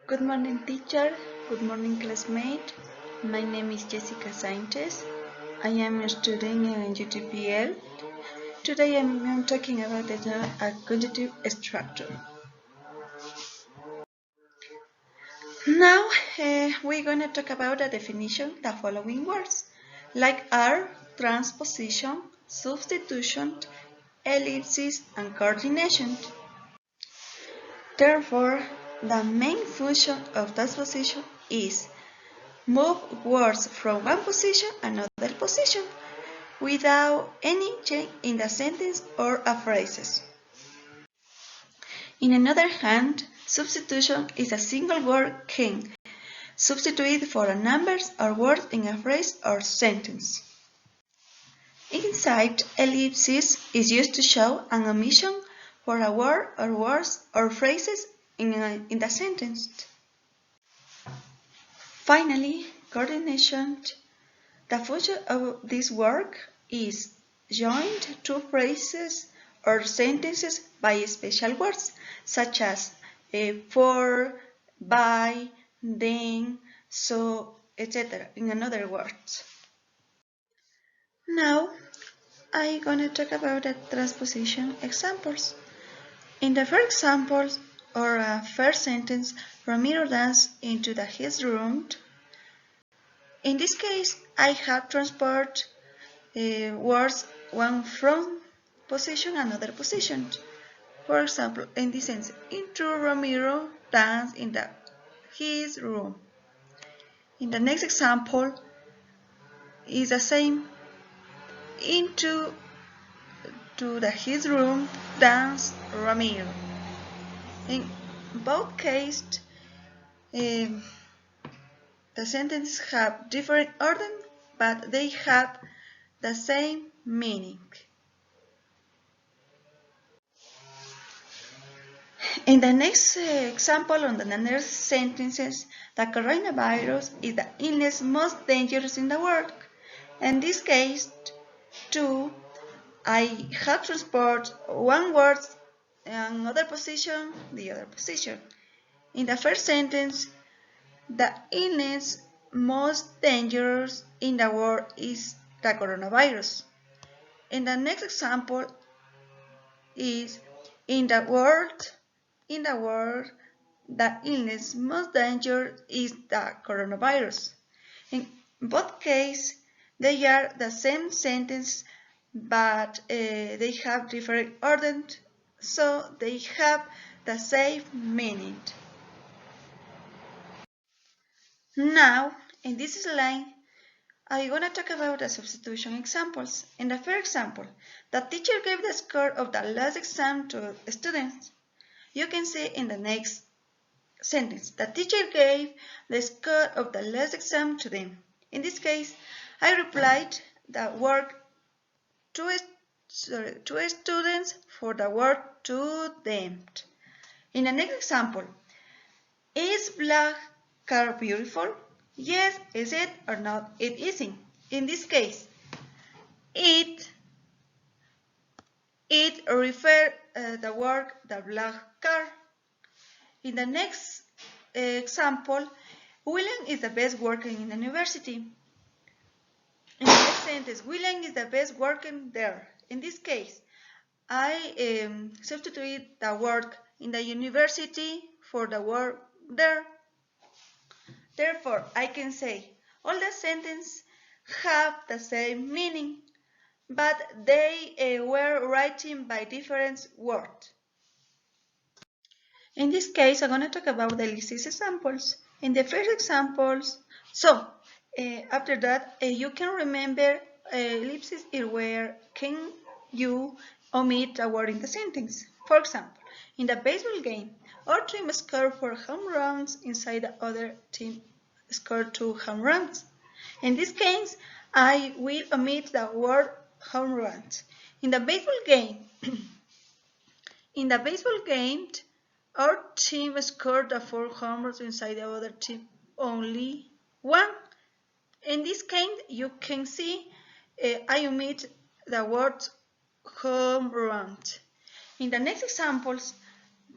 Good morning, teacher. Good morning, classmate. My name is Jessica Sanchez. I am a student in UTPL. Today I'm talking about a conjunctive structure. Now we're going to talk about the definition of the following words, like are transposition, substitution, ellipsis, and coordination. Therefore, the main function of transposition is move words from one position to another position without any change in the sentence or a phrases. In another hand, substitution is a single word can substituted for a number or word in a phrase or sentence. Inside, ellipsis is used to show an omission for a word or words or phrases in the sentence. Finally, coordination. The function of this work is joined two phrases or sentences by special words such as for, by, then, so, etc. in other words. Now, I'm going to talk about the transposition examples. In the first example, or first sentence, Ramiro danced into his room. In this case, I have transport words one from position another position. For example, in this sense, into Ramiro dance in his room. In the next example is the same. Into his room dance Ramiro. In both cases, the sentences have different order, but they have the same meaning. In the next example, on the next sentences, the coronavirus is the illness most dangerous in the world. In this case, too, I have transport one word another position, the other position. In the first sentence, the illness most dangerous in the world is the coronavirus. In the next example is in the world, the illness most dangerous is the coronavirus. In both cases, they are the same sentence, but they have different order, so they have the same meaning. Now, in this slide, I'm going to talk about the substitution examples. In the first example, the teacher gave the score of the last exam to students. You can see in the next sentence, the teacher gave the score of the last exam to them. In this case, I replied the work to students for the work to them. In the next example, is black car beautiful? Yes, is it or not? It isn't. In this case, it refers the word the black car. In the next example, William is the best worker in the university. In the next sentence, William is the best worker there. In this case, I substitute the word in the university for the word there. Therefore, I can say all the sentences have the same meaning, but they were written by different words. In this case, I'm going to talk about the ellipsis examples. In the first examples, after that, you can remember ellipsis is where can you omit a word in the sentence. For example, in the baseball game, our team scored 4 home runs inside the other team scored 2 home runs. In this case, I will omit the word home runs. In the baseball game, our team scored the 4 home runs inside the other team only 1. In this case, you can see I omit the word home runs. In the next examples,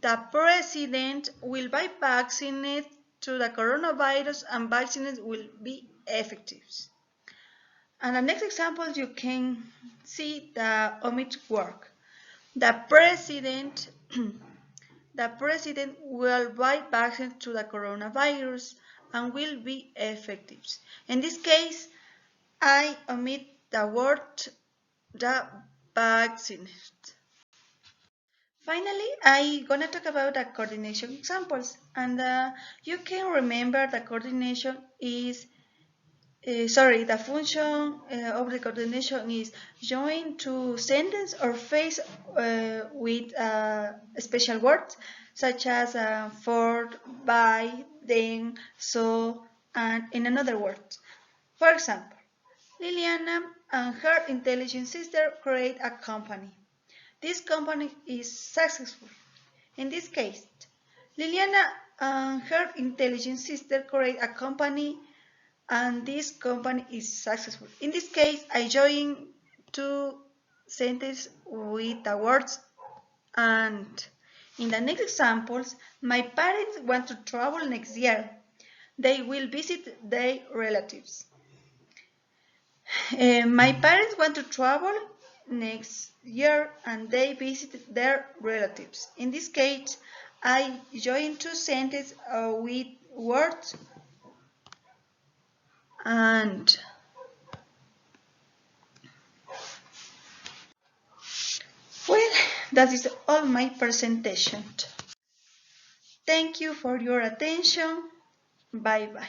the president will buy vaccines to the coronavirus and vaccines will be effective. And the next example, you can see the omit work. The president, the president will buy vaccines to the coronavirus and will be effective. In this case, I omit the word the vaccines. Finally, I'm gonna talk about the coordination examples, and you can remember the coordination is the function of the coordination is join two sentences or phrase with special words such as for, by, then, so, and in another words. For example, Liliana and her intelligent sister create a company. This company is successful. In this case, Liliana and her intelligent sister create a company and this company is successful. In this case, I join two sentences with the words and. In the next examples, my parents want to travel next year. They will visit their relatives. My parents want to travel next year and they visit their relatives. In this case, I join two sentences with words and. Well, that is all my presentation. Thank you for your attention. Bye bye.